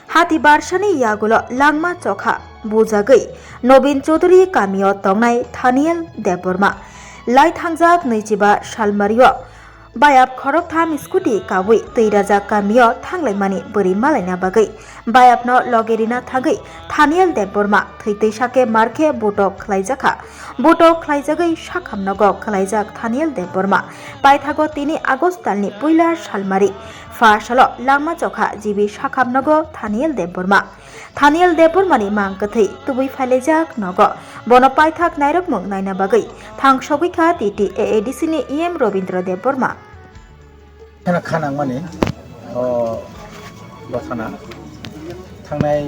हाथी बारसानि यागुलो लांमा चखा बुजागै नवीन चौधुरी गामियाव तंनाय थानियल देबबर्मा लाई थांजाक 25 सालमारियाव बायाब खरकथाम स्कुटी कावै तैराजा गामियाव थांलायमानि बोरै मालायना बागै बायाबनो लगेरिना थागै थानियल देबबर्मा थैतै साके मारखे बटक खलायजाखा बटक खलायजागै साखामनगो खलायजाक थानियल देबबर्मा पाइथागो 3 आगस्ट दालनि पुइला सालमारि फासालो लांमा चखा जिबि साखामनगो थानियल देबबर्मा थानियल देबबर्मानि मांकथै तुबै फाइलायजाक नगो बनो पाइथाक नायरकमुं नायना बागै थांसगैखा टिटि एएडिसिनि इएम रवीन्द्र देबबर्मा खाना माने दखाना थांनाय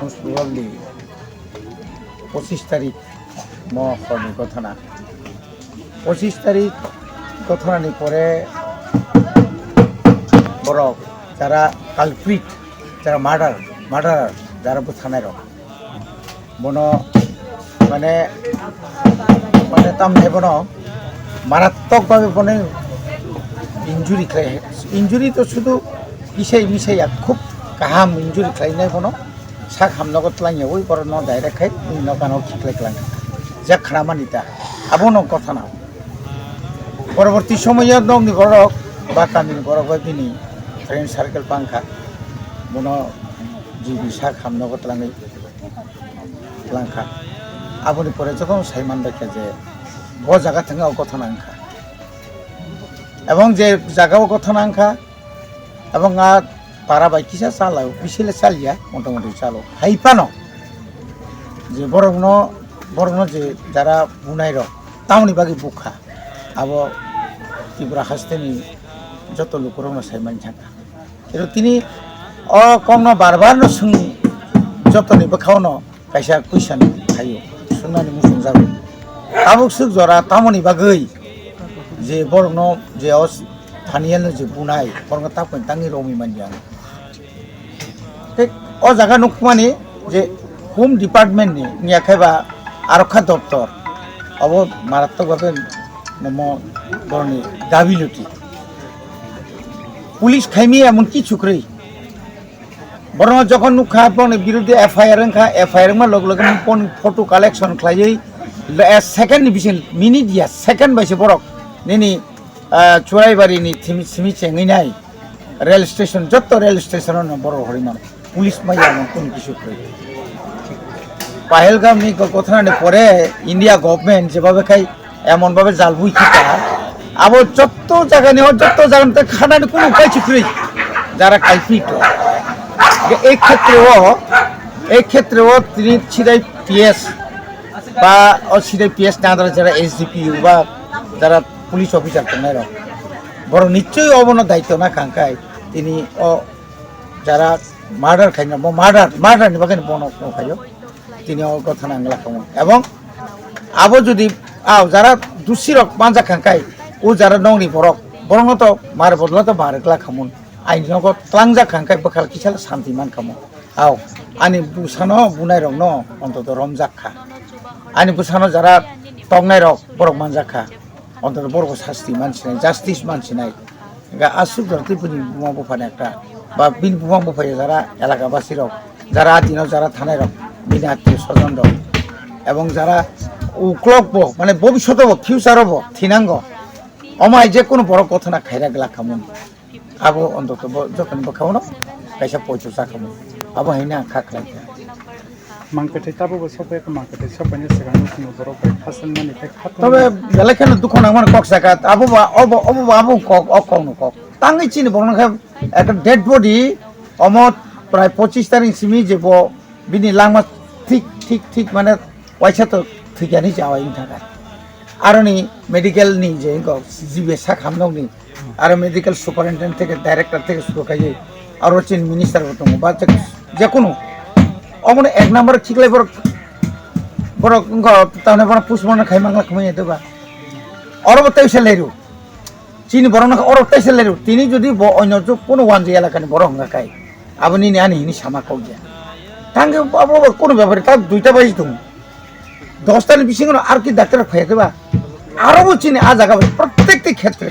मुसलुरनि 25 तारिख महरनि घटना 25 तारिख घटनानि परे बरक যারা কালপ্রিট যারা মার্ডারার যারা বুথানাय रक বনো মানে তামনে বনো মারাত্মকভাবে বনে ইনজুরি তো শুধু মিশাইয়া খুব গাহাম ইনজুরি খাইनाय বনো सा खामनगत लाङिया ওই বড় ন ডাইরেক্ট খাই ন কানো খিকলাইক্লাং যা খারামানিতা আবনো কথা না পরবর্তী সময়ে দংনি বড়ক বা কামিনি বড়ক বিনি फ्रेंड सार्केल पांखा बनो जिबि सा खामनगत लांखा आबुनि परे जखन साइमान देखा जे ब जागा थाङा घटना आंखा এবং যে জায়গাও ঘটনা আंखा এবং আর পারা বাইকিসা চালাও বিশেলে চালিয়া মোটামুটি চালো হাইপানো যে বরং যে যারা বুনাই র তাউনি বাকি বুখা আবো ত্রিপুরা হাসতেনি যত লোকর সাইমান থাকা কিন্তু তিনি কম বারবার সোं যতনি बोखावनो কাইসা কুইসানি थायो सोंनानै मुसुं जाबाय ताबुक सुख जरा तामनि बागै जे बरं जे थानियानो जे बुनाय बरं तापन तांनि रमी मानजिया ओ जागा नुखमानि जे होम डिपार्टमेंटनि नियाखायबा आरक्षा दप्तर अब मारात्मकभाবে नमो बरनि गाबिलति पुलिस खाइमी एमन कि छुक्रै बरं जखन नुखा बरनि बिरुद्धे एफआईआर मा लग लगे फटो कालेक्शन खालायै सेकेंड डिविजन मिनिट या सेकेंड बाइसे बरक नेनि चुराइबारिनि सिमि चेङैनाय रेल स्टेशन जत रेल स्टेशन बर हरिमान पुलिस माइया कोन किछुक्रै पहलगामनि घटनानि परे इंडिया गवर्नमेंट जेभाबे खाय एमन भाबे जालबुइ खिता आबो जत जागानि खानानि कोनो उपाय छुक्रै যারা কালপিট এই ক্ষেত্রেও তিনি সিধাই পিএস বা সিধাই পিএস না যারা এসডিপিউ বা যারা পুলিশ অফিসার থাকার বড় নিশ্চয়ই অবন দায়িত্ব না খাঙ্কায় তিনি যারা মার্ডার খাই না মার্ডারনি বাকি বন খাইও তিনি কথা নাংলা খামো এবং আবো যদি যারা দুষিরক পাঞ্জা খাঙ্কায় ও যারা নংনি বরং তো মার বদলা তো মারেকলা খামুন आइनगो तलांजा खांखाय बखाल किसाल शांतिमान खामो आनि बुसानो बुनाय रक न अन्तत रमजाखा आनि बुसानो जरा तंनाय रक बरक मानजाखा अन्तत बरक शास्ति मानसिनाय जास्टिस मानसिनाय गा आसुक धरती पुनि बुमा बफानाय একটা বা বিন বুमा बफाय যারা এলাকাবাসী রক যারা আদিনাव যারা থানায় রক বিনা আত্মীয় স্বজন রক এবং যারা উক্লকব মানে ভবিষ্যৎ ফিউচার হব থিনাঙ্গ অমায় যে কোনো বড় কথা না খাইরা গলা খামুন आबो अन्तत जखन बोखावनो कैसा पयचो जाखमो आबो हैना खाखलाय मांकथे ताबो सफायको मांकथे सफायनि सिगां नुनो बरक फासल माने खात तबे बेलेखन दुखन आमान कक जागात आबो कक तांगै चिनि बरनखा একটা डेड बडी अमत प्राय 25 तारिख सिमि जेबो बिनि लांमा ठीक माने वाइसा तो थिगानि जावायनि थाखाय आरोनि मेडिकेलनि जे जिबे सा खामनौनि आरो मेडिकल सुपारिनटेन्डेंट থেকে डायरेक्टर থেকে শুরু করে আর চিন মিনিস্টার দङ বা যে কোনো অমনে এক নাম্বার ঠিকলাই বড় তাহলে বড় পুষ্পনা খাইমাংলা খামাই দেবা অরবতাই সেলেরু চিনি বড় না অরবতাই সেলেরু তিনি যদি অন্য কোনো ওয়ান যে এলাকানি বড় হঙ্গা খাই আপনি নি আনি হিনি সামা কও দিয়া তাঙ্গে বাবা কোনো ব্যাপারে তা দুইটা বাজি তুমি 10টার বেশি কোনো আর কি ডাক্তার খাইয়া দেবা আরো চিনি আ জায়গা প্রত্যেকটি ক্ষেত্রে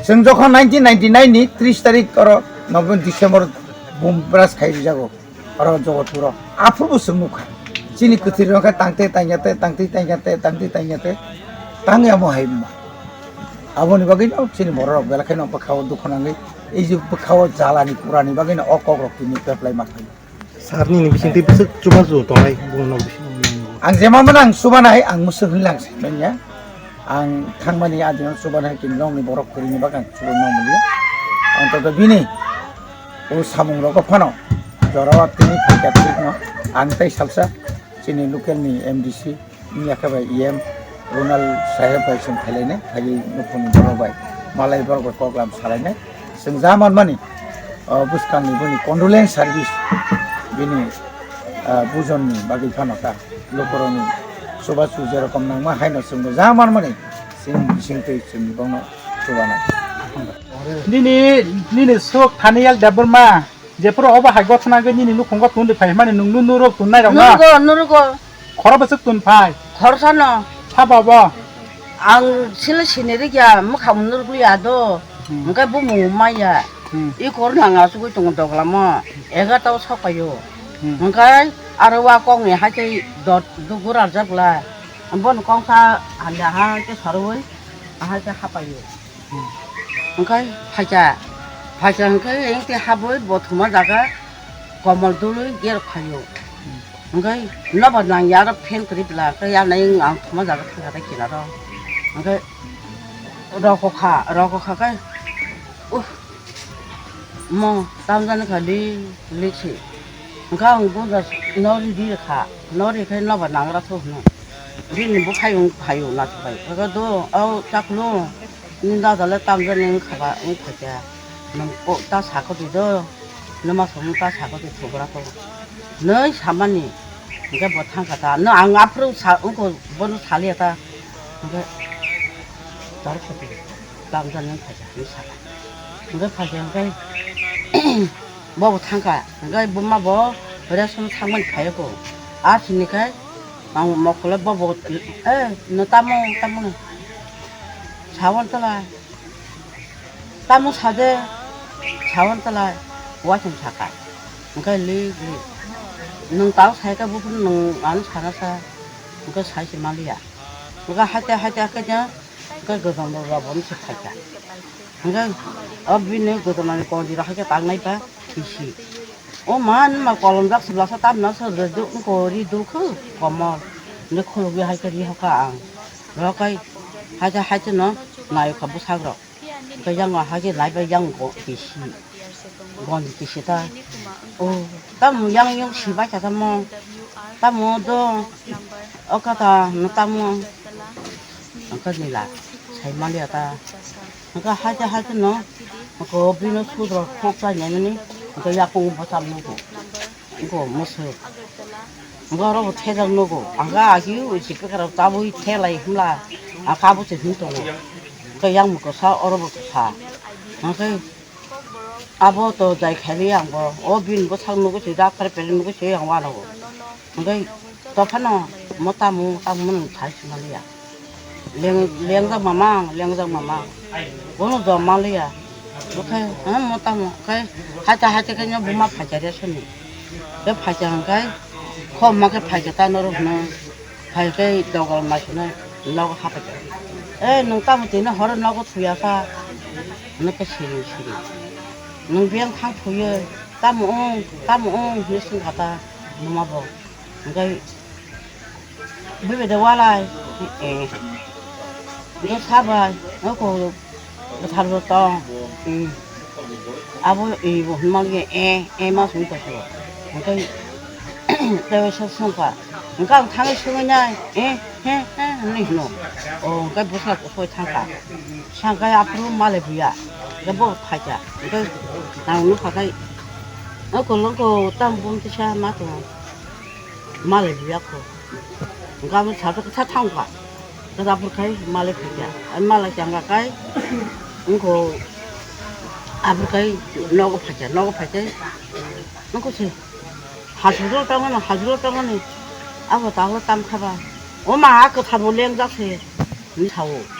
जों जखन 1999 नि 30 तारिख और 9 December bombrass khai jago aro jogo turo afurbo sungmuka chini kuthiri ka tangte tangi amo haimma aboni bagino chini borok belakhe no pakhaw dukhanangai ei je pakhaw jalani purani bagino okok rok tini apply makai sarni ni bisinti besok cuma tu tongai bunga ang jema manang subanai ang musuk hilang sebenarnya ang thangmani adina subanai kinlong ni borok kuri ni bagang suban mamuli ang to bini o samung rok phano jorawat tini phakatrik no ang tai salsa chini local ni MDC ni akabai EM Ronald Sahib bai sing thailene thagi nupuni borobai malai borok program salaine sing zaman mani buskang ni buni condolence service bini bujonni bagi phanota lokoroni sobasu jerokom nangma haino sungbo zaman mani sing tei sing bono subana nini sok thanial daburma jepro oba hagot na ge nini nukhonga tunde phai mane nungnu nurok tunai rong na 누르고 khoro besok tun phai 걸어서는 ha baba 안 실을 시내리야 뭐 가면 누르고야도 뭔가 보면 엄마야 이 거는 안 가지고 있던 거 그러면 애가 또 섞어요 뭔가 아르와 꽁에 하지 너 누구라 잡라 한번 꽁사 한다 하게 서로를 하게 하봐요 뭔가 하자 그 이렇게 하고 뭐 도마다가 거물들을 이렇게요 뭔가 너보다 야를 팬 그립라 그야 내가 도마다가 그가 되기라도 뭔가 러고카가 뭐 담자는 가리 리치 뭔가 뭔가 너리 그 너보다 나가서 우리는 뭐 파용 나서봐 그래도 자꾸로 ninda들 담자는 가봐 가자 너꼭 다 사고도 너만 소문 다 사고도 두고라고 너 사만이 이게 뭐 탄가다 너 안 앞으로 그 뭐는 살려다 이게 저렇게 남자는 가자 이 사람 이게 파견가 뭐 탄가 이게 뭐마 뭐 그래서 상만 가고 아시니까 막 먹을 너 따모 자원들라 따모 사대 자원들라 와좀 사가 그러니까 능 따로 사가 부분 능안 살아서 그거 40만이야 그가 할때 그냥 그 정도가 몸치 팔자 그러니까 어비네 그도만 거기로 하게 땅나이 봐 이시 오만 막 걸음작 슬라서 땀나서 그래도 거리도 그 뭐뭐 내 콜로기 할 거리 하가 그러니까 하자 너 나요 가부 사그러 그냥 하게 나이바 양고 이시 건 이시다 오 땀 양용 시바자다 뭐 땀도 어까다 너 땀 어까니라 잘 말이야다 그러니까 하자 너 그 비는 수도 폭자 내느니 그 약공 뭐 잡는 거 이거 무슨 뭐라고 태장 놓고 아가 아기우 집에가라 따보이 태라이 힘라 아 가보지 힘도 그 양먹고 사 얼어먹고 사 그 아버도 자이 캐리양 뭐 어빈 뭐 상는 거 지다 그래 별는 거 제양 와라고 그 또 파노 뭐 따무는 잘 말이야 랭장 마마 오늘도 말이야 그렇게 뭐 따무 그 하자 그냥 뭐만 파자래서니 그 파자가 컴마게 파자다 너로는 파게 너가 마시는 너가 하버져 능 따무 되는 허를 너가 투야사 너가 시리 능 비양 탕 투여 따무 무슨 가다 뭐마버 그러니까 왜 와라 이거 사봐 너고 다루었다 아버 이거 말게 애마 숨고 싶어 그러니까 내가 썼으니까 그러니까 당에 쓰느냐 니노 그러니까 무슨 소리 tanka 상가에 앞으로 말해 보야 뭐 파자 그러니까 나오는 파가 그런 거 땅 보면 차 맞아 말해 보야 그러니까 뭐 자도 차 타고 가 그래서 앞으로 가이 말해 보야 말해 장가가이 이거 앞으로 가이 너고 파자 너고 지 하주로 땅은 아고 다고 땅 타봐 엄마 아까 다 몰랭 잡세 니 사오